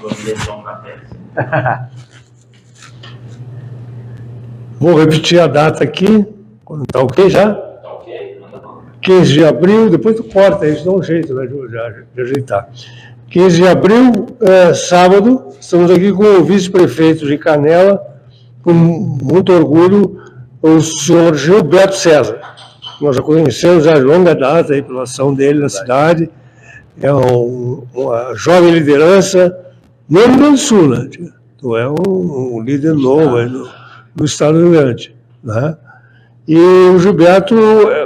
sua direção para a tese. Vou repetir a data aqui. Está ok já? Tá ok? Manda bom. 15 de abril, depois tu corta, eles dão um jeito, né, de ajeitar. 15 de abril, sábado, estamos aqui com o vice-prefeito de Canela, com muito orgulho, o senhor Gilberto César. Nós já conhecemos a longa data pela ação dele na cidade, é uma jovem liderança no Rio Grande do Sul, né? Tu é um líder novo aí no estado do Rio Grande, né? E o Gilberto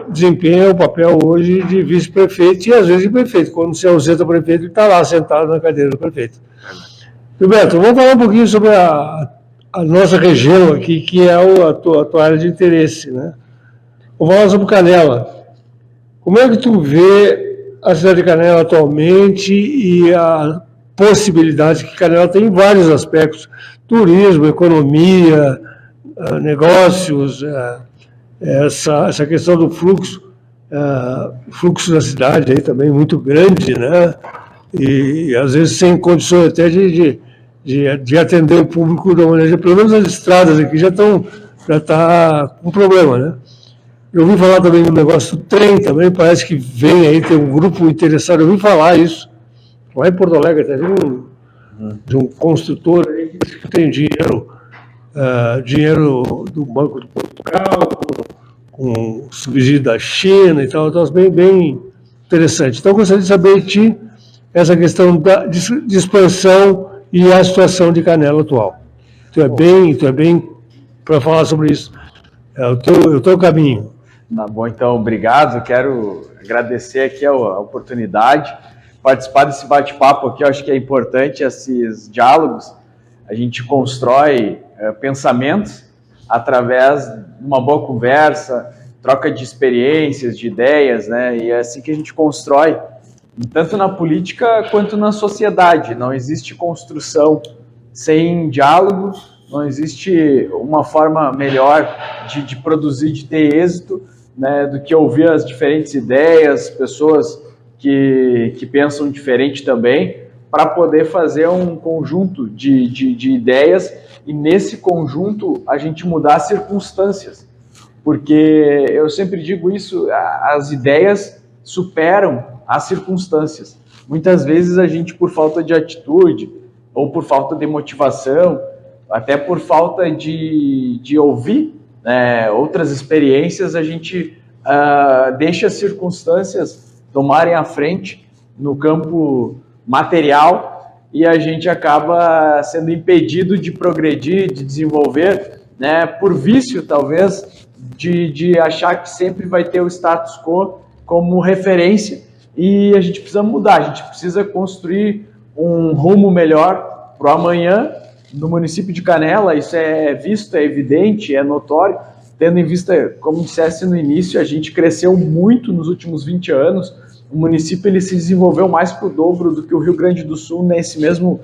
desempenha o papel hoje de vice-prefeito e às vezes de prefeito. Quando se ausenta o prefeito, ele está lá sentado na cadeira do prefeito. Gilberto, vamos falar um pouquinho sobre a nossa região aqui, que é a tua área de interesse, né? Vamos falar sobre Canela. Como é que tu vê a cidade de Canela atualmente e a possibilidade que Canela tem em vários aspectos? Turismo, economia, negócios, essa questão do fluxo da cidade aí também muito grande, né? E às vezes sem condições até de atender o público da maneira, pelo menos as estradas aqui já está com problema, né? Eu ouvi falar também do negócio do trem também, parece que vem aí, tem um grupo interessado, eu ouvi falar isso, lá em Porto Alegre, até de um construtor aí que tem dinheiro do Banco de Portugal, com subsídio da China e tal, bem interessante. Então, eu gostaria de saber de ti essa questão de expansão e a situação de Canela atual. Tu é bem para falar sobre isso. É o teu caminho. Tá bom, então, obrigado. Quero agradecer aqui a oportunidade, participar desse bate-papo aqui. Eu acho que é importante esses diálogos. A gente constrói pensamentos através de uma boa conversa, troca de experiências, de ideias, né? E é assim que a gente constrói, tanto na política quanto na sociedade. Não existe construção sem diálogo, não existe uma forma melhor de produzir, de ter êxito, né, do que ouvir as diferentes ideias, pessoas que pensam diferente também, para poder fazer um conjunto de ideias e nesse conjunto a gente mudar as circunstâncias. Porque eu sempre digo isso, as ideias superam as circunstâncias. Muitas vezes a gente, por falta de atitude, ou por falta de motivação, até por falta de ouvir, né, outras experiências, a gente deixa as circunstâncias tomarem a frente no campo material e a gente acaba sendo impedido de progredir, de desenvolver, né, por vício, talvez, de achar que sempre vai ter o status quo como referência e a gente precisa mudar, a gente precisa construir um rumo melhor para o amanhã no município de Canela. Isso é visto, é evidente, é notório, tendo em vista, como dissesse no início, a gente cresceu muito nos últimos 20 anos, o município ele se desenvolveu mais que o dobro do que o Rio Grande do Sul nesse mesmo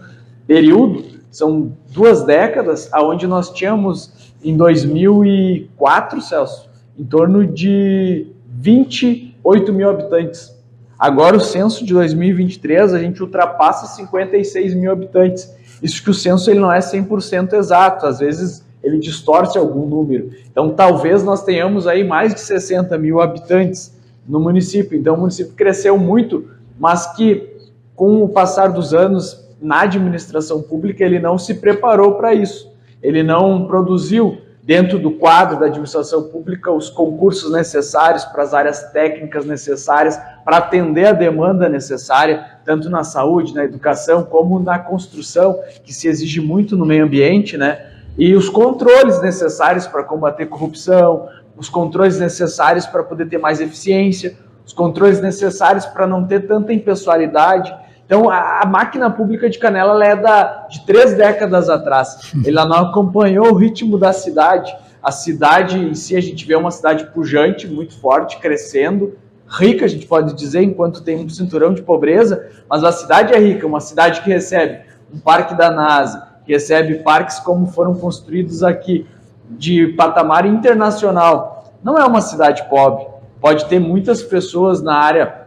período. São 2 décadas, onde nós tínhamos, em 2004, Celso, em torno de 28 mil habitantes. Agora, o censo de 2023, a gente ultrapassa 56 mil habitantes. Isso que o censo ele não é 100% exato, às vezes ele distorce algum número. Então, talvez nós tenhamos aí mais de 60 mil habitantes no município. Então, o município cresceu muito, mas que, com o passar dos anos, na administração pública, ele não se preparou para isso. Ele não produziu, dentro do quadro da administração pública, os concursos necessários para as áreas técnicas necessárias para atender a demanda necessária, tanto na saúde, na educação, como na construção, que se exige muito no meio ambiente, né? E os controles necessários para combater corrupção, os controles necessários para poder ter mais eficiência, os controles necessários para não ter tanta impessoalidade. Então, a máquina pública de Canela ela é de 3 décadas atrás. Ela não acompanhou o ritmo da cidade. A cidade em si, a gente vê uma cidade pujante, muito forte, crescendo, rica, a gente pode dizer, enquanto tem um cinturão de pobreza, mas a cidade é rica, uma cidade que recebe um parque da NASA, que recebe parques como foram construídos aqui, de patamar internacional. Não é uma cidade pobre. Pode ter muitas pessoas na área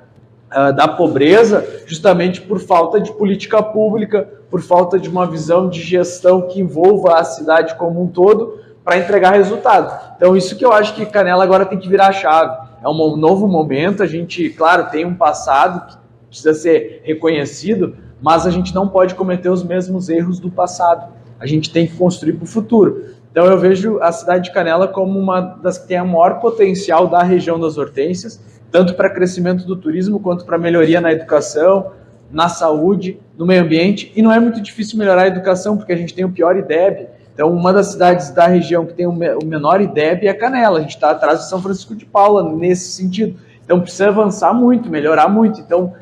da pobreza, justamente por falta de política pública, por falta de uma visão de gestão que envolva a cidade como um todo para entregar resultado. Então, isso que eu acho que Canela agora tem que virar a chave. É um novo momento, a gente, claro, tem um passado que precisa ser reconhecido, mas a gente não pode cometer os mesmos erros do passado. A gente tem que construir para o futuro. Então, eu vejo a cidade de Canela como uma das que tem o maior potencial da região das Hortênsias, tanto para crescimento do turismo, quanto para melhoria na educação, na saúde, no meio ambiente. E não é muito difícil melhorar a educação, porque a gente tem o pior IDEB. Então, uma das cidades da região que tem o menor IDEB é Canela. A gente está atrás de São Francisco de Paula nesse sentido. Então, precisa avançar muito, melhorar muito. Então,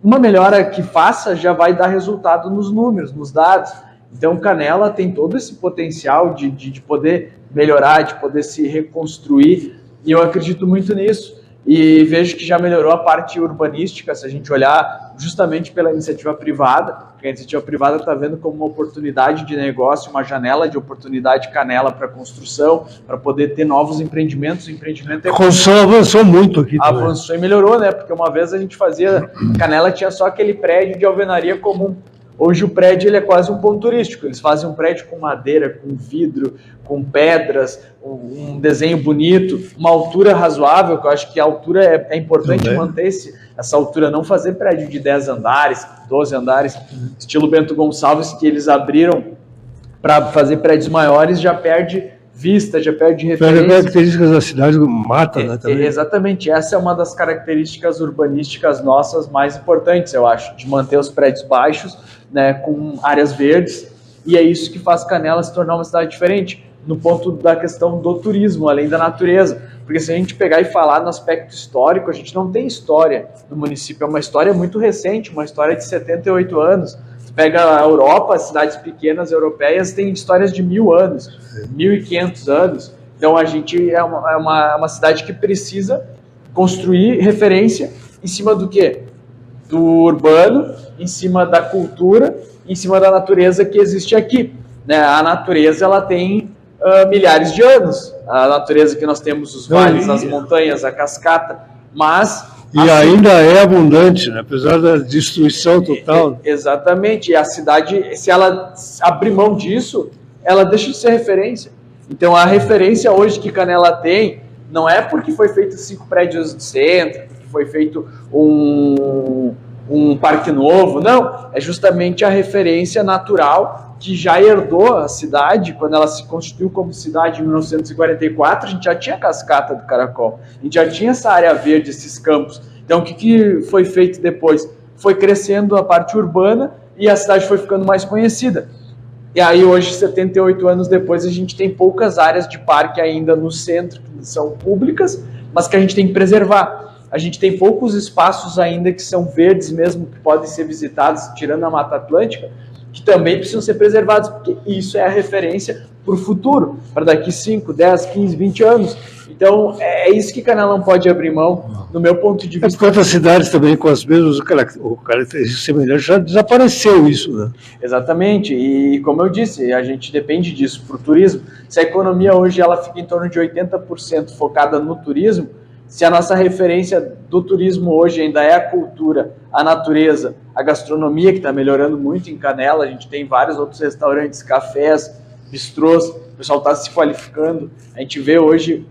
uma melhora que faça já vai dar resultado nos números, nos dados. Então, Canela tem todo esse potencial de poder melhorar, de poder se reconstruir, e eu acredito muito nisso. E vejo que já melhorou a parte urbanística, se a gente olhar justamente pela iniciativa privada, porque a iniciativa privada está vendo como uma oportunidade de negócio, uma janela de oportunidade Canela para construção, para poder ter novos empreendimentos. O empreendimento A construção avançou muito aqui também. Avançou e melhorou, né? Porque uma vez a gente fazia... Canela tinha só aquele prédio de alvenaria comum. Hoje o prédio ele é quase um ponto turístico. Eles fazem um prédio com madeira, com vidro, com pedras, um desenho bonito, uma altura razoável, que eu acho que a altura é importante também manter essa altura, não fazer prédio de 10 andares, 12 andares, estilo Bento Gonçalves, que eles abriram para fazer prédios maiores, já perde vista, já perde referência. As características da cidade mata, né? Também. Exatamente, essa é uma das características urbanísticas nossas mais importantes, eu acho, de manter os prédios baixos, né, com áreas verdes, e é isso que faz Canela se tornar uma cidade diferente, no ponto da questão do turismo, além da natureza, porque se a gente pegar e falar no aspecto histórico, a gente não tem história no município, é uma história muito recente, uma história de 78 anos, você pega a Europa, as cidades pequenas europeias têm histórias de 1000 anos, 1500 anos, então a gente é uma cidade que precisa construir referência em cima do quê? Do urbano, em cima da cultura, em cima da natureza que existe aqui. Né? A natureza ela tem milhares de anos. A natureza que nós temos, os vales, as montanhas, a cascata, mas... E assim, ainda é abundante, né? Apesar da destruição total. Exatamente. E a cidade, se ela abrir mão disso, ela deixa de ser referência. Então, a referência hoje que Canela tem, não é porque foi feito 5 prédios de centro, porque foi feito um parque novo, não, é justamente a referência natural que já herdou a cidade, quando ela se constituiu como cidade em 1944, a gente já tinha a cascata do Caracol, a gente já tinha essa área verde, esses campos. Então, o que foi feito depois? Foi crescendo a parte urbana e a cidade foi ficando mais conhecida. E aí, hoje, 78 anos depois, a gente tem poucas áreas de parque ainda no centro, que são públicas, mas que a gente tem que preservar. A gente tem poucos espaços ainda que são verdes mesmo, que podem ser visitados, tirando a Mata Atlântica, que também precisam ser preservados, porque isso é a referência para o futuro, para daqui 5, 10, 15, 20 anos. Então, é isso que Canela não pode abrir mão, no meu ponto de vista. É porque outras cidades também com as mesmas características semelhantes já desapareceu isso, né? Exatamente, e como eu disse, a gente depende disso para o turismo. Se a economia hoje ela fica em torno de 80% focada no turismo, se a nossa referência do turismo hoje ainda é a cultura, a natureza, a gastronomia, que está melhorando muito em Canela, a gente tem vários outros restaurantes, cafés, bistrôs, o pessoal está se qualificando. A gente vê hoje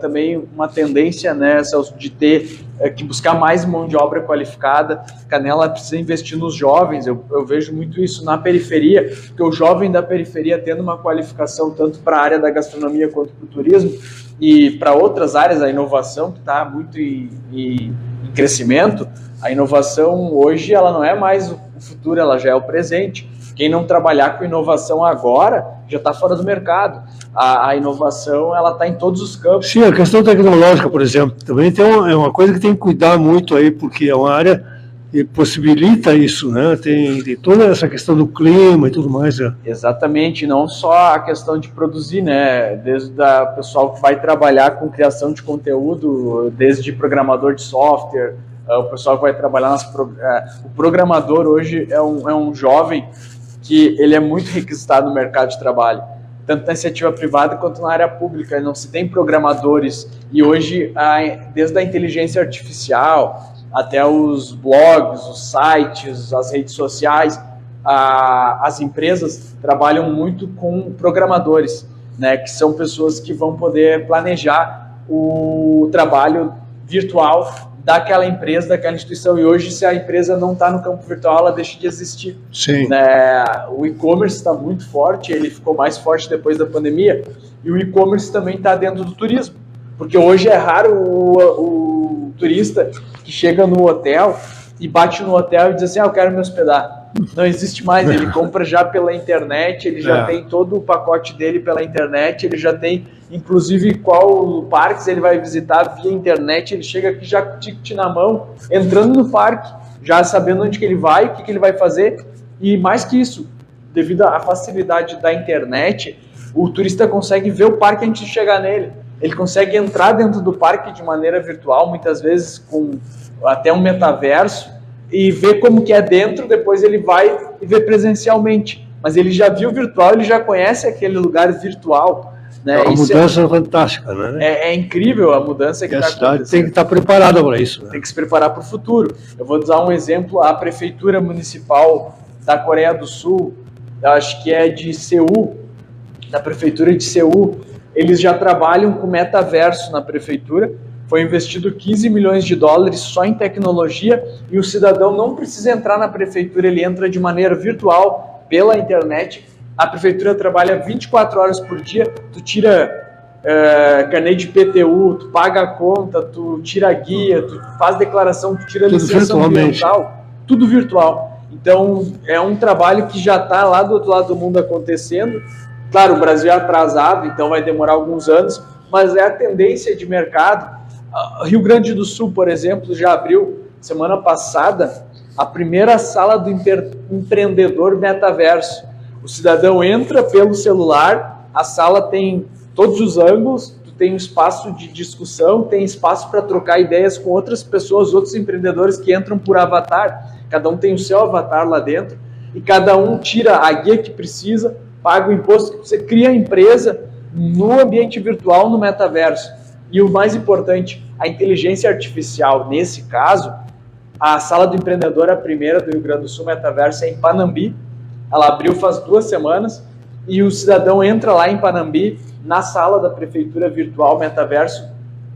também uma tendência, né, Celso, de ter que buscar mais mão de obra qualificada. Canela precisa investir nos jovens, eu vejo muito isso na periferia, porque o jovem da periferia tendo uma qualificação tanto para a área da gastronomia quanto para o turismo, e para outras áreas, a inovação, que está muito em crescimento, a inovação hoje ela não é mais o futuro, ela já é o presente. Quem não trabalhar com inovação agora já está fora do mercado. A inovação ela está em todos os campos. Sim, a questão tecnológica, por exemplo, também é uma coisa que tem que cuidar muito aí, porque é uma área que possibilita isso, né? Tem toda essa questão do clima e tudo mais. Né? Exatamente, não só a questão de produzir, né? Desde o pessoal que vai trabalhar com criação de conteúdo, desde programador de software, o pessoal que vai trabalhar o programador hoje é um jovem que ele é muito requisitado no mercado de trabalho, tanto na iniciativa privada quanto na área pública. Não se tem programadores, e hoje, desde a inteligência artificial até os blogs, os sites, as redes sociais, as empresas trabalham muito com programadores, né, que são pessoas que vão poder planejar o trabalho virtual daquela empresa, daquela instituição. E hoje, se a empresa não está no campo virtual, ela deixa de existir. Sim. Né? O e-commerce está muito forte, ele ficou mais forte depois da pandemia, e o e-commerce também está dentro do turismo, porque hoje é raro o turista que chega no hotel e bate no hotel e diz assim, eu quero me hospedar. Não existe mais, ele compra já pela internet, ele já tem todo o pacote dele pela internet, ele já tem, inclusive, qual parques ele vai visitar via internet, ele chega aqui já com o ticket na mão, entrando no parque, já sabendo onde que ele vai, o que que ele vai fazer, e mais que isso, devido à facilidade da internet, o turista consegue ver o parque antes de chegar nele, ele consegue entrar dentro do parque de maneira virtual, muitas vezes com até um metaverso, e ver como que é dentro, depois ele vai e vê presencialmente. Mas ele já viu virtual, ele já conhece aquele lugar virtual. Né? A mudança é fantástica, né? É incrível a mudança que a está cidade acontecendo. tem que estar preparada para isso. Né? Tem que se preparar para o futuro. Eu vou dar um exemplo, a Prefeitura Municipal da Coreia do Sul, acho que é de Seul, da Prefeitura de Seul, eles já trabalham com metaverso na Prefeitura. Foi investido 15 milhões de dólares só em tecnologia e o cidadão não precisa entrar na prefeitura, ele entra de maneira virtual, pela internet. A prefeitura trabalha 24 horas por dia, tu tira carnê de PTU, tu paga a conta, tu tira a guia, tu faz declaração, tu tira a licença ambiental, tudo virtual. Então, é um trabalho que já está lá do outro lado do mundo acontecendo. Claro, o Brasil é atrasado, então vai demorar alguns anos, mas é a tendência de mercado. Rio Grande do Sul, por exemplo, já abriu, semana passada, a primeira sala do empreendedor metaverso. O cidadão entra pelo celular, a sala tem todos os ângulos, tu tem um espaço de discussão, tem espaço para trocar ideias com outras pessoas, outros empreendedores que entram por avatar. Cada um tem o seu avatar lá dentro e cada um tira a guia que precisa, paga o imposto, você cria a empresa no ambiente virtual, no metaverso. E o mais importante, a inteligência artificial, nesse caso, a sala do empreendedor, a primeira do Rio Grande do Sul, metaverso, é em Panambi. Ela abriu faz 2 semanas e o cidadão entra lá em Panambi, na sala da prefeitura virtual, metaverso,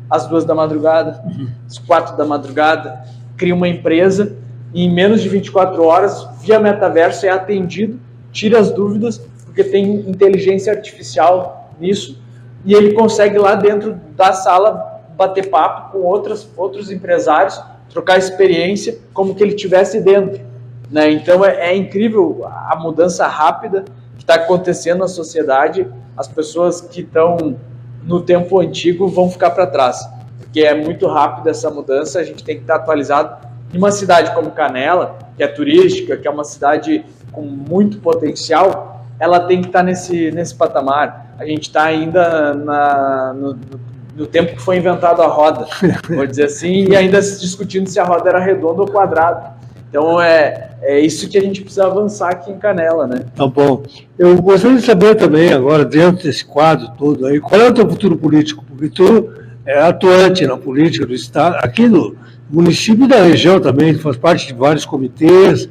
às 2 da madrugada, às 4 da madrugada, cria uma empresa e em menos de 24 horas, via metaverso, é atendido, tira as dúvidas, porque tem inteligência artificial nisso, e ele consegue lá dentro da sala bater papo com outros empresários, trocar experiência como que ele estivesse dentro. Né? Então é incrível a mudança rápida que está acontecendo na sociedade. As pessoas que estão no tempo antigo vão ficar para trás, porque é muito rápida essa mudança, a gente tem que estar atualizado. Em uma cidade como Canela, que é turística, que é uma cidade com muito potencial, ela tem que estar nesse patamar. A gente está ainda no tempo que foi inventada a roda, vou dizer assim, e ainda se discutindo se a roda era redonda ou quadrada. Então é isso que a gente precisa avançar aqui em Canela, né? Tá bom. Eu gostaria de saber também, agora, dentro desse quadro todo aí, qual é o teu futuro político? Porque tu é atuante na política do Estado, aqui no município e da região também, faz parte de vários comitês,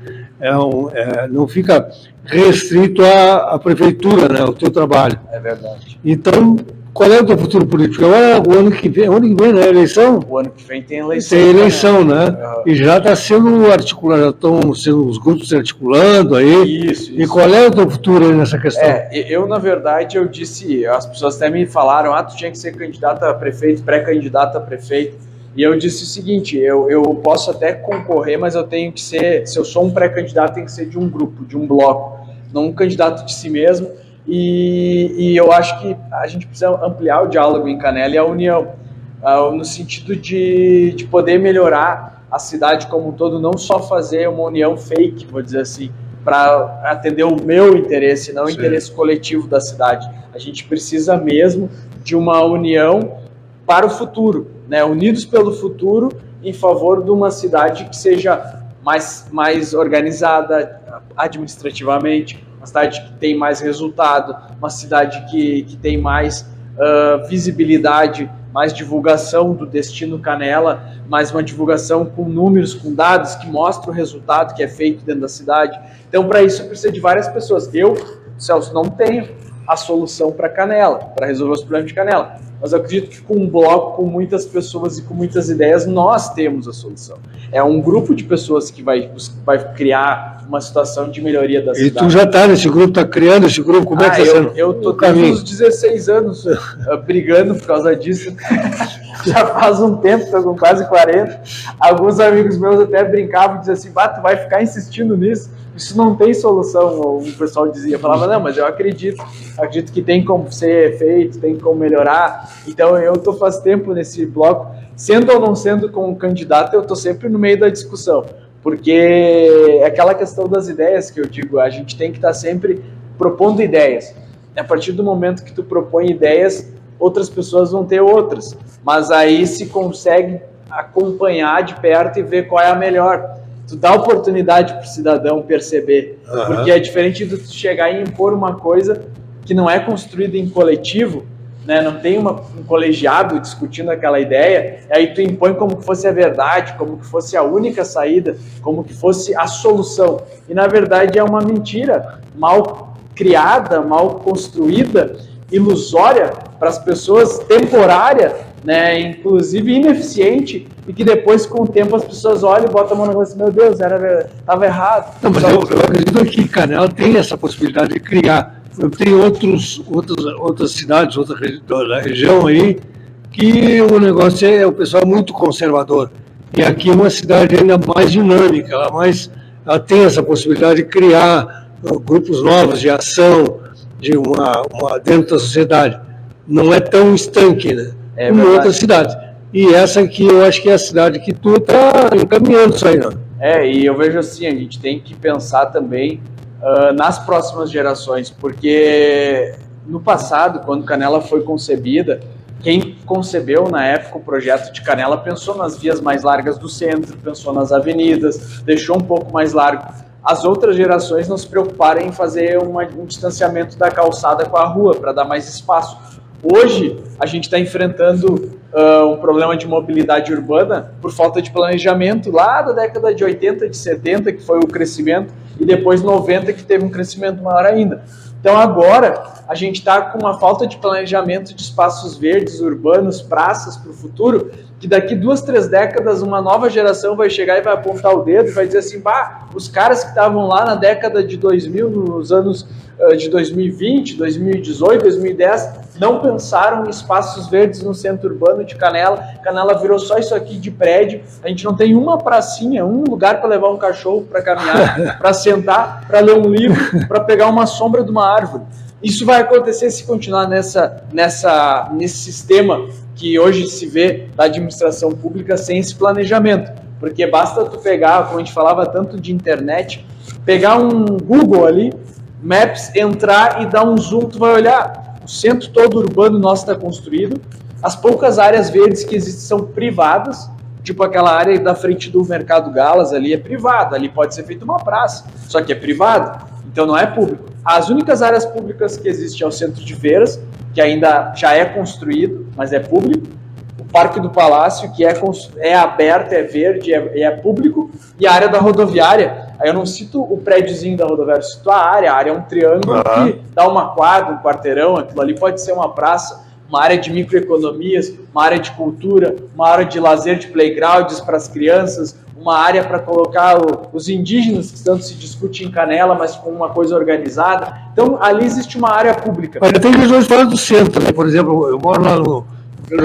não fica restrito à prefeitura, né, ao teu trabalho. É verdade. Então, qual é o teu futuro político? Agora, o ano que vem, né, a eleição? O ano que vem tem eleição. Tem eleição, né? E já está sendo articulado, já estão sendo os grupos se articulando aí. Isso. E qual é o teu futuro aí nessa questão? Eu, na verdade, eu disse, as pessoas até me falaram, tu tinha que ser candidato a prefeito, pré-candidato a prefeito. E eu disse o seguinte, eu posso até concorrer, mas eu tenho que ser, se eu sou um pré-candidato, tem que ser de um grupo, de um bloco, não um candidato de si mesmo. E eu acho que a gente precisa ampliar o diálogo em Canela e a união, no sentido de poder melhorar a cidade como um todo, não só fazer uma união fake, vou dizer assim, para atender o meu interesse, não o interesse coletivo da cidade. A gente precisa mesmo de uma união para o futuro, né? Unidos pelo futuro em favor de uma cidade que seja mais organizada administrativamente, uma cidade que tem mais resultado, uma cidade que tem mais visibilidade mais divulgação do Destino Canela, mais uma divulgação com números, com dados que mostram o resultado que é feito dentro da cidade. Então, para isso, precisa de várias pessoas. Eu, Celso, não tenho a solução para Canela, para resolver os problemas de Canela. Mas eu acredito que com um bloco, com muitas pessoas e com muitas ideias, nós temos a solução. É um grupo de pessoas que vai criar uma situação de melhoria da cidade. E tu já está nesse grupo, está criando esse grupo, como é que está sendo? Eu estou desde os 16 anos brigando por causa disso. Já faz um tempo, estou com quase 40. Alguns amigos meus até brincavam e diziam assim, tu vai ficar insistindo nisso? Isso não tem solução, o pessoal dizia. Eu falava, não, mas eu acredito que tem como ser feito, tem como melhorar. Então eu estou faz tempo nesse bloco, sendo ou não sendo como candidato, eu estou sempre no meio da discussão, porque é aquela questão das ideias que eu digo, a gente tem que estar sempre propondo ideias. A partir do momento que tu propõe ideias, outras pessoas vão ter outras, mas aí se consegue acompanhar de perto e ver qual é a melhor. Tu dá oportunidade para o cidadão perceber, porque é diferente de tu chegar e impor uma coisa que não é construída em coletivo, né? Não tem um colegiado discutindo aquela ideia, aí tu impõe como que fosse a verdade, como que fosse a única saída, como que fosse a solução. E na verdade é uma mentira mal criada, mal construída, ilusória para as pessoas, temporária, né? Inclusive ineficiente, e que depois com o tempo as pessoas olham e botam a mão na cabeça e meu Deus, estava errado. Não, mas eu acredito que Canela tem essa possibilidade de criar. Eu tenho outras cidades, da região aí, que o negócio o pessoal é muito conservador. E aqui é uma cidade ainda mais dinâmica, ela tem essa possibilidade de criar grupos novos de ação, de dentro da sociedade. Não é tão estanque, né? Como outras cidades. E essa aqui eu acho que é a cidade que tu está encaminhando isso aí, né? E eu vejo assim, a gente tem que pensar também nas próximas gerações, porque no passado, quando Canela foi concebida, quem concebeu na época o projeto de Canela pensou nas vias mais largas do centro, pensou nas avenidas, deixou um pouco mais largo. As outras gerações não se preocuparam em fazer um distanciamento da calçada com a rua, para dar mais espaço. Hoje, a gente está enfrentando um problema de mobilidade urbana por falta de planejamento lá da década de 80, de 70, que foi o crescimento, e depois 90, que teve um crescimento maior ainda. Então agora, a gente está com uma falta de planejamento de espaços verdes, urbanos, praças para o futuro, que daqui 2, 3 décadas uma nova geração vai chegar e vai apontar o dedo e vai dizer assim, os caras que estavam lá na década de 2000, nos anos de 2020, 2018, 2010, não pensaram em espaços verdes no centro urbano de Canela. Canela virou só isso aqui de prédio, a gente não tem uma pracinha, um lugar para levar um cachorro para caminhar, para sentar, para ler um livro, para pegar uma sombra de uma árvore. Isso vai acontecer se continuar nesse sistema que hoje se vê da administração pública sem esse planejamento, porque basta tu pegar, como a gente falava tanto de internet, pegar um Google ali, Maps, entrar e dar um zoom, tu vai olhar, o centro todo urbano nosso está construído, as poucas áreas verdes que existem são privadas, tipo aquela área da frente do Mercado Galas ali é privada, ali pode ser feita uma praça, só que é privada, então não é público. As únicas áreas públicas que existem é o centro de feiras, que ainda já é construído, mas é público, o Parque do Palácio, que é aberto, é verde, é público, e a área da rodoviária. Aí eu não cito o prédiozinho da rodoviária, eu cito a área é um triângulo que dá uma quadra, um quarteirão, aquilo ali pode ser uma praça, uma área de microeconomias, uma área de cultura, uma área de lazer, de playgrounds para as crianças, uma área para colocar os indígenas, que tanto se discute em Canela, mas com uma coisa organizada. Então, ali existe uma área pública. Mas tem regiões fora do centro, né? Por exemplo, eu moro lá no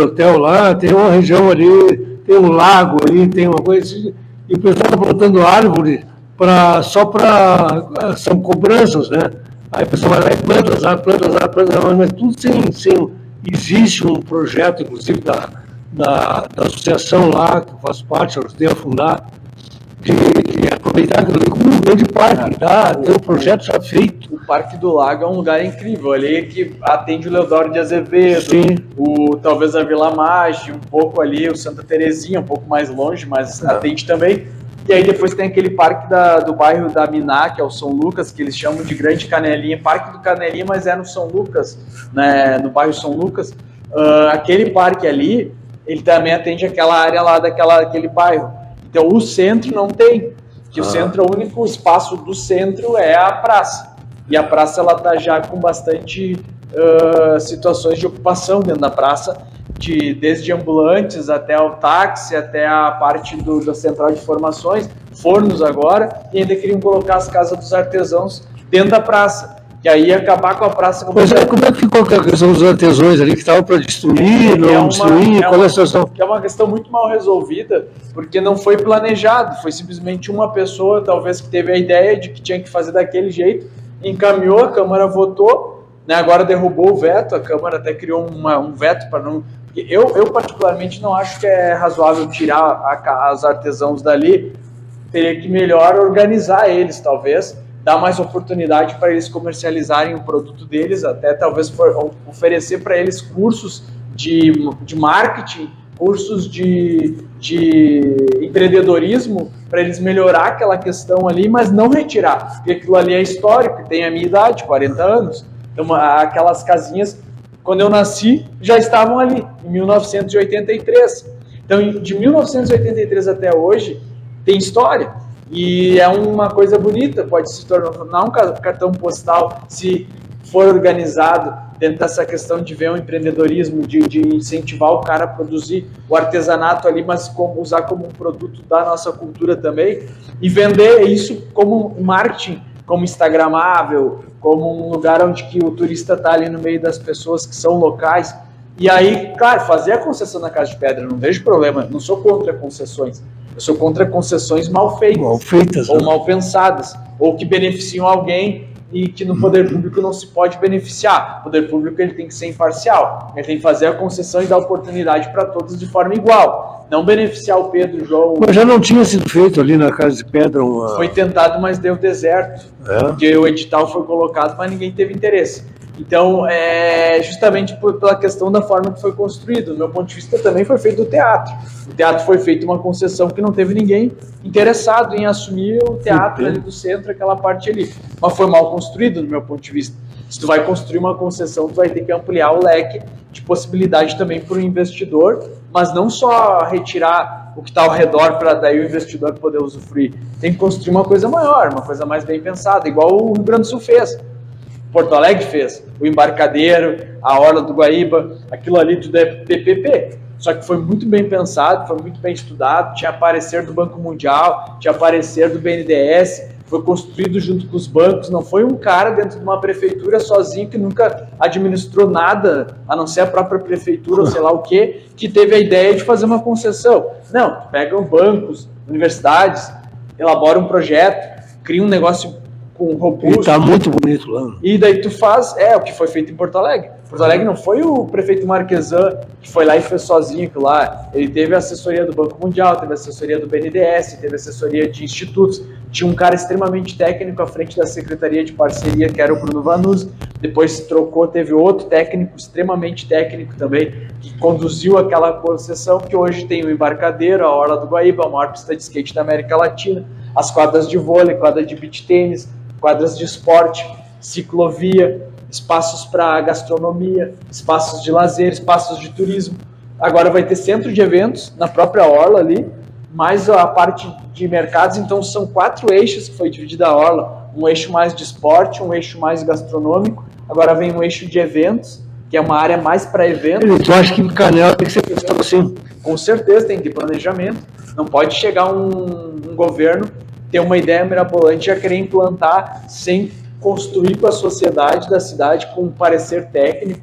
hotel, lá tem uma região ali, tem um lago ali, tem uma coisa assim, e o pessoal está plantando árvore são cobranças, né? Aí o pessoal vai lá e planta, mas tudo sem existe um projeto, inclusive, da associação lá, que eu faço parte, eu ajudei a fundar, de aproveitar aquilo ali como um grande parque, tem um projeto já feito. O Parque do Lago é um lugar incrível, ali que atende o Leodoro de Azevedo, talvez a Vila Maggi, um pouco ali, o Santa Terezinha, um pouco mais longe, mas atende também. E aí depois tem aquele parque do bairro da Miná, que é o São Lucas, que eles chamam de Grande Canelinha, Parque do Canelinha, mas é no São Lucas, né, no bairro São Lucas, aquele parque ali, ele também atende aquela área lá daquele bairro. Então o centro não tem, que o centro, o único espaço do centro é a praça. E a praça ela está já com bastante situações de ocupação dentro da praça, desde ambulantes até o táxi, até a parte da central de informações, fornos agora, e ainda queriam colocar as casas dos artesãos dentro da praça. Que aí ia acabar com a praça. Pois é, como é que ficou a questão dos artesãos ali que estavam para destruir, não destruir? Qual é a situação? Que é uma questão muito mal resolvida, porque não foi planejado, foi simplesmente uma pessoa, talvez, que teve a ideia de que tinha que fazer daquele jeito, encaminhou, a Câmara votou, né, agora derrubou o veto, a Câmara até criou um veto para não... Eu particularmente não acho que é razoável tirar os artesãos dali, teria que melhor organizar eles, talvez, dar mais oportunidade para eles comercializarem o produto deles, até talvez oferecer para eles cursos de marketing, cursos de empreendedorismo, para eles melhorar aquela questão ali, mas não retirar, porque aquilo ali é histórico, tem a minha idade, 40 anos, então aquelas casinhas, quando eu nasci, já estavam ali, em 1983. Então, de 1983 até hoje, tem história. E é uma coisa bonita, pode se tornar um cartão postal se for organizado dentro dessa questão de ver o empreendedorismo, de incentivar o cara a produzir o artesanato ali, mas usar como um produto da nossa cultura também, e vender isso como marketing, como instagramável, como um lugar onde que o turista está ali no meio das pessoas que são locais. E aí, claro, fazer a concessão na Casa de Pedra, não vejo problema, não sou contra concessões. Eu sou contra concessões mal feitas, ou mal pensadas, ou que beneficiam alguém e que no poder público não se pode beneficiar. O poder público ele tem que ser imparcial, ele tem que fazer a concessão e dar oportunidade para todos de forma igual, não beneficiar o Pedro, João... Mas já não tinha sido feito ali na Casa de Pedra uma... Foi tentado, mas deu deserto, porque o edital foi colocado, mas ninguém teve interesse. Então, justamente pela questão da forma que foi construído. Do meu ponto de vista, também foi feito o teatro. O teatro foi feito uma concessão que não teve ninguém interessado em assumir o teatro ali do centro, aquela parte ali. Mas foi mal construído, do meu ponto de vista. Se tu vai construir uma concessão, tu vai ter que ampliar o leque de possibilidade também para o investidor, mas não só retirar o que está ao redor para daí o investidor poder usufruir. Tem que construir uma coisa maior, uma coisa mais bem pensada, igual o Rio Grande do Sul fez. Porto Alegre fez, o Embarcadeiro, a Orla do Guaíba, aquilo ali tudo é PPP. Só que foi muito bem pensado, foi muito bem estudado, tinha parecer do Banco Mundial, tinha parecer do BNDES, foi construído junto com os bancos, não foi um cara dentro de uma prefeitura sozinho que nunca administrou nada, a não ser a própria prefeitura ou sei lá o quê, que teve a ideia de fazer uma concessão. Não, pegam bancos, universidades, elabora um projeto, cria um negócio com robusto. Está muito bonito lá. E daí tu faz, o que foi feito em Porto Alegre. Porto Alegre não foi o prefeito Marquesan que foi lá e fez sozinho aquilo lá. Ele teve a assessoria do Banco Mundial, teve a assessoria do BNDES, teve a assessoria de institutos. Tinha um cara extremamente técnico à frente da Secretaria de Parceria, que era o Bruno Vanuzzi. Depois se trocou, teve outro técnico, extremamente técnico também, que conduziu aquela concessão, que hoje tem o Embarcadeiro, a Orla do Guaíba, a maior pista de skate da América Latina, as quadras de vôlei, quadra de beach tênis, quadras de esporte, ciclovia, espaços para gastronomia, espaços de lazer, espaços de turismo. Agora vai ter centro de eventos na própria Orla ali, mais a parte de mercados, então são 4 eixos que foi dividida a Orla, um eixo mais de esporte, um eixo mais gastronômico, agora vem um eixo de eventos, que é uma área mais para eventos. Tu acha que Canela tem que ser pensado assim? Com certeza tem que ter planejamento, não pode chegar um governo ter uma ideia mirabolante e já querer implantar sem construir com a sociedade da cidade, com um parecer técnico,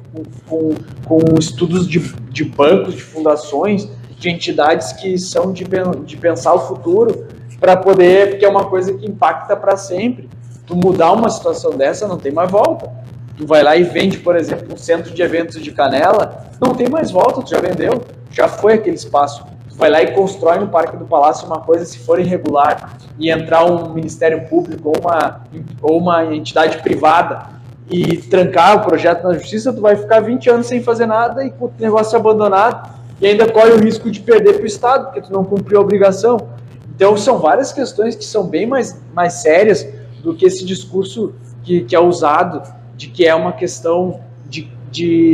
com estudos de bancos, de fundações, de entidades que são de pensar o futuro, para poder, porque é uma coisa que impacta para sempre. Tu mudar uma situação dessa, não tem mais volta. Tu vai lá e vende, por exemplo, um centro de eventos de Canela, não tem mais volta, tu já vendeu, já foi aquele espaço. Vai lá e constrói no Parque do Palácio uma coisa, se for irregular, e entrar um Ministério Público ou uma entidade privada e trancar o projeto na justiça, tu vai ficar 20 anos sem fazer nada e com o negócio abandonado, e ainda corre o risco de perder para o Estado, porque tu não cumpriu a obrigação. Então são várias questões que são bem mais sérias do que esse discurso que é usado, de que é uma questão de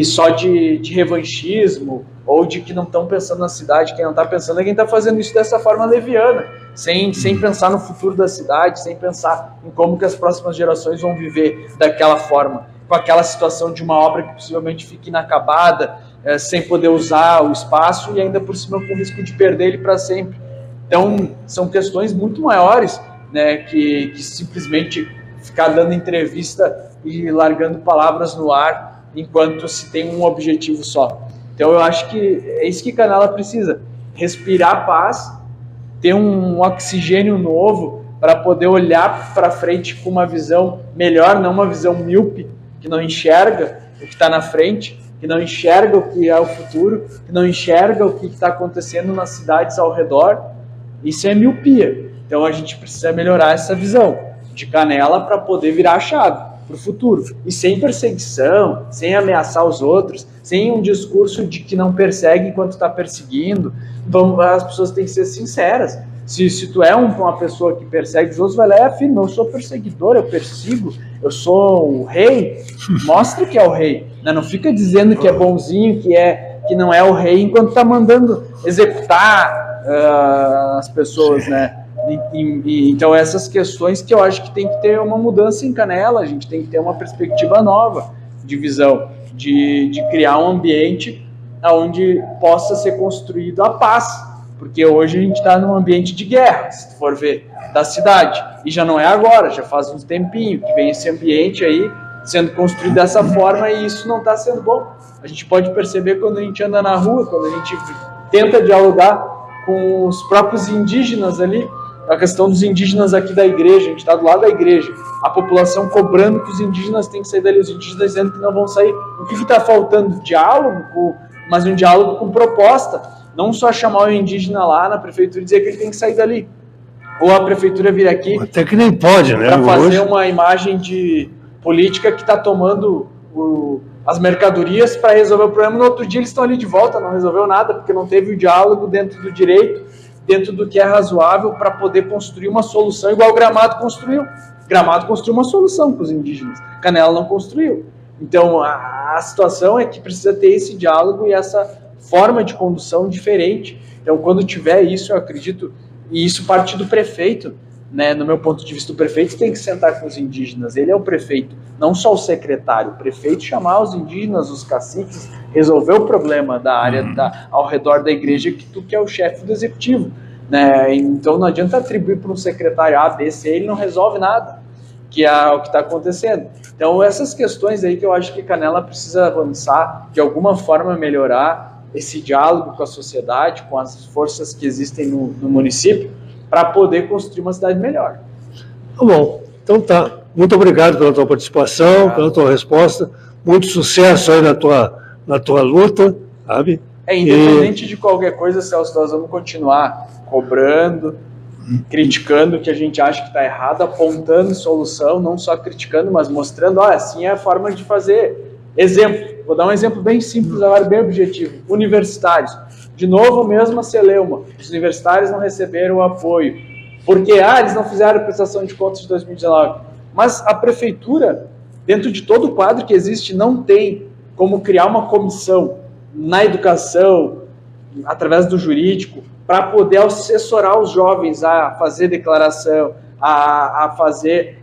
só de revanchismo, ou de que não estão pensando na cidade. Quem não está pensando é quem está fazendo isso dessa forma leviana, sem pensar no futuro da cidade, sem pensar em como que as próximas gerações vão viver daquela forma, com aquela situação de uma obra que possivelmente fique inacabada, sem poder usar o espaço e ainda por cima com o risco de perder ele para sempre. Então, são questões muito maiores, né, que simplesmente ficar dando entrevista e largando palavras no ar enquanto se tem um objetivo só. Então, eu acho que é isso que Canela precisa, respirar paz, ter um oxigênio novo para poder olhar para frente com uma visão melhor, não uma visão míope, que não enxerga o que está na frente, que não enxerga o que é o futuro, que não enxerga o que está acontecendo nas cidades ao redor. Isso é miopia. Então a gente precisa melhorar essa visão de Canela para poder virar a chave para o futuro. E sem perseguição, sem ameaçar os outros, sem um discurso de que não persegue enquanto está perseguindo. Então as pessoas têm que ser sinceras. Se tu é uma pessoa que persegue os outros, vai lá e afirma: eu sou perseguidor, eu persigo, eu sou o rei. Mostra que é o rei. Não fica dizendo que é bonzinho, que não é o rei, enquanto está mandando executar as pessoas, né? Então essas questões que eu acho que tem que ter uma mudança em Canela, a gente tem que ter uma perspectiva nova de visão, de criar um ambiente onde possa ser construído a paz, porque hoje a gente está num ambiente de guerra, se tu for ver, da cidade, e já não é agora, já faz uns tempinho que vem esse ambiente aí sendo construído dessa forma, e isso não está sendo bom. A gente pode perceber quando a gente anda na rua, quando a gente tenta dialogar com os próprios indígenas ali, a questão dos indígenas aqui da igreja, a gente está do lado da igreja, a população cobrando que os indígenas têm que sair dali, os indígenas dizendo que não vão sair. O que está faltando? Diálogo, mas um diálogo com proposta, não só chamar o indígena lá na prefeitura e dizer que ele tem que sair dali, ou a prefeitura vir aqui até que nem pode, né? Para fazer uma imagem de política que está tomando as mercadorias para resolver o problema. No outro dia eles estão ali de volta, não resolveu nada, porque não teve o diálogo dentro do direito, dentro do que é razoável para poder construir uma solução igual o Gramado construiu. Gramado construiu uma solução para os indígenas, Canela não construiu. Então a situação é que precisa ter esse diálogo e essa forma de condução diferente. Então quando tiver isso, eu acredito, e isso parte do prefeito, né, no meu ponto de vista, o prefeito tem que sentar com os indígenas, ele é o prefeito, não só o secretário. O prefeito chamar os indígenas, os caciques, resolver o problema da área ao redor da igreja, que tu que é o chefe do executivo, né? Então não adianta atribuir para um secretário A, B, C, ele não resolve nada, que é o que está acontecendo. Então essas questões aí que eu acho que Canela precisa avançar, de alguma forma melhorar esse diálogo com a sociedade, com as forças que existem no município, para poder construir uma cidade melhor. Tá bom, então tá. Muito obrigado pela tua participação, pela tua resposta. Muito sucesso aí na tua luta, sabe? Independente de qualquer coisa, Celso, nós vamos continuar cobrando, criticando o que a gente acha que está errado, apontando solução, não só criticando, mas mostrando, assim é a forma de fazer. Exemplo, vou dar um exemplo bem simples agora, bem objetivo. Universitários. De novo, mesmo a celeuma. Os universitários não receberam o apoio. Porque, eles não fizeram a prestação de contas de 2019. Mas a prefeitura, dentro de todo o quadro que existe, não tem como criar uma comissão na educação, através do jurídico, para poder assessorar os jovens a fazer declaração, a fazer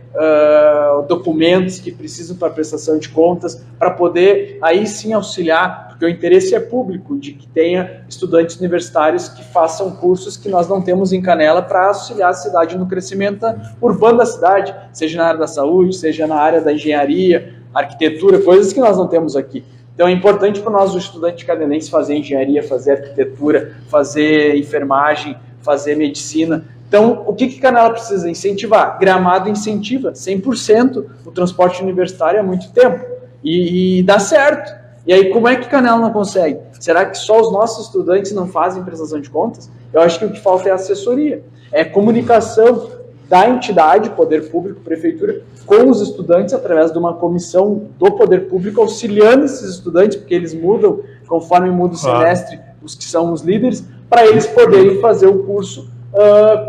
documentos que precisam para prestação de contas, para poder aí sim auxiliar, porque o interesse é público de que tenha estudantes universitários que façam cursos que nós não temos em Canela para auxiliar a cidade no crescimento urbano da cidade, seja na área da saúde, seja na área da engenharia, arquitetura, coisas que nós não temos aqui. Então é importante para nós, o estudante canelense, fazer engenharia, fazer arquitetura, fazer enfermagem, fazer medicina. Então, o que Canela precisa incentivar? Gramado incentiva 100% o transporte universitário há muito tempo. E dá certo. E aí, como é que Canela não consegue? Será que só os nossos estudantes não fazem prestação de contas? Eu acho que o que falta é assessoria. É comunicação da entidade, poder público, prefeitura, com os estudantes, através de uma comissão do poder público, auxiliando esses estudantes, porque eles mudam, conforme muda o semestre, os que são os líderes, para eles poderem fazer o curso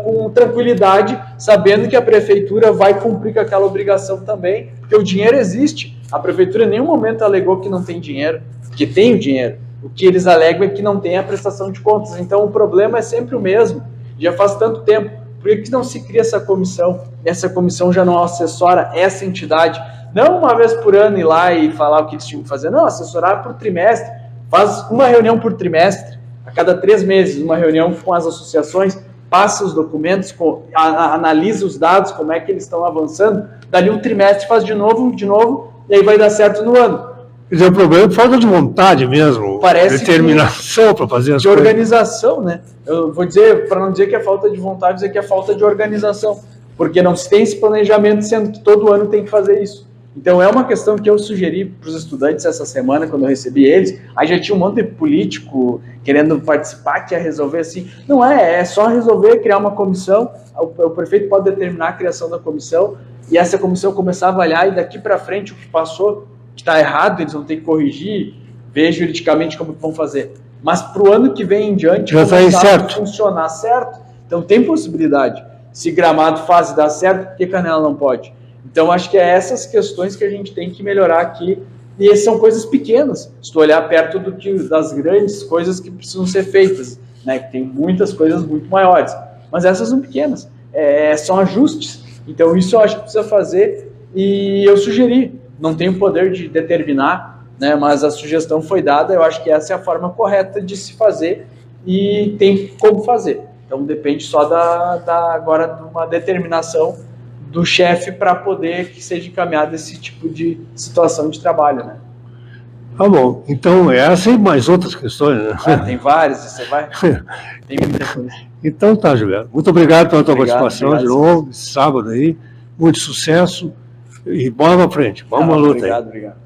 com tranquilidade, sabendo que a prefeitura vai cumprir com aquela obrigação também, porque o dinheiro existe, A prefeitura em nenhum momento alegou que não tem dinheiro, que tem o dinheiro. O que eles alegam é que não tem a prestação de contas. Então o problema é sempre o mesmo, já faz tanto tempo. Por que não se cria essa comissão? Essa comissão já não assessora essa entidade, não uma vez por ano ir lá e falar o que eles tinham que fazer, não, assessorar por trimestre, faz uma reunião por trimestre, a cada 3 meses, uma reunião com as associações, passa os documentos, analisa os dados, como é que eles estão avançando, dali um trimestre faz de novo, e aí vai dar certo no ano. Quer dizer, o problema é falta de vontade mesmo, Parece determinação para fazer as de coisas. organização, né? Eu vou dizer, para não dizer que é falta de vontade, dizer que é falta de organização, porque não se tem esse planejamento, sendo que todo ano tem que fazer isso. Então é uma questão que eu sugeri para os estudantes essa semana, quando eu recebi eles. Aí já tinha um monte de político querendo participar, que ia resolver assim. Não é só resolver, criar uma comissão, o prefeito pode determinar a criação da comissão, e essa comissão começar a avaliar, e daqui para frente o que passou, que está errado, eles vão ter que corrigir, ver juridicamente como vão fazer. Mas para o ano que vem em diante, já começar a funcionar certo. Então tem possibilidade. Se Gramado faz e dá certo, por que Canela não pode? Então, acho que é essas questões que a gente tem que melhorar aqui, e são coisas pequenas, se tu olhar perto das grandes coisas que precisam ser feitas, né? Que tem muitas coisas muito maiores, mas essas são pequenas, são ajustes. Então, isso eu acho que precisa fazer, e eu sugeri, não tenho poder de determinar, né? Mas a sugestão foi dada, eu acho que essa é a forma correta de se fazer, e tem como fazer. Então, depende só agora de uma determinação do chefe para poder que seja encaminhado esse tipo de situação de trabalho, né? Tá bom, então essa e mais outras questões, né? Tem várias, você vai... Tem muita coisa. Então tá, Gilberto. Muito obrigado pela tua participação de novo, esse sábado aí. Muito sucesso e bola pra frente. Vamos à luta aí. Obrigado.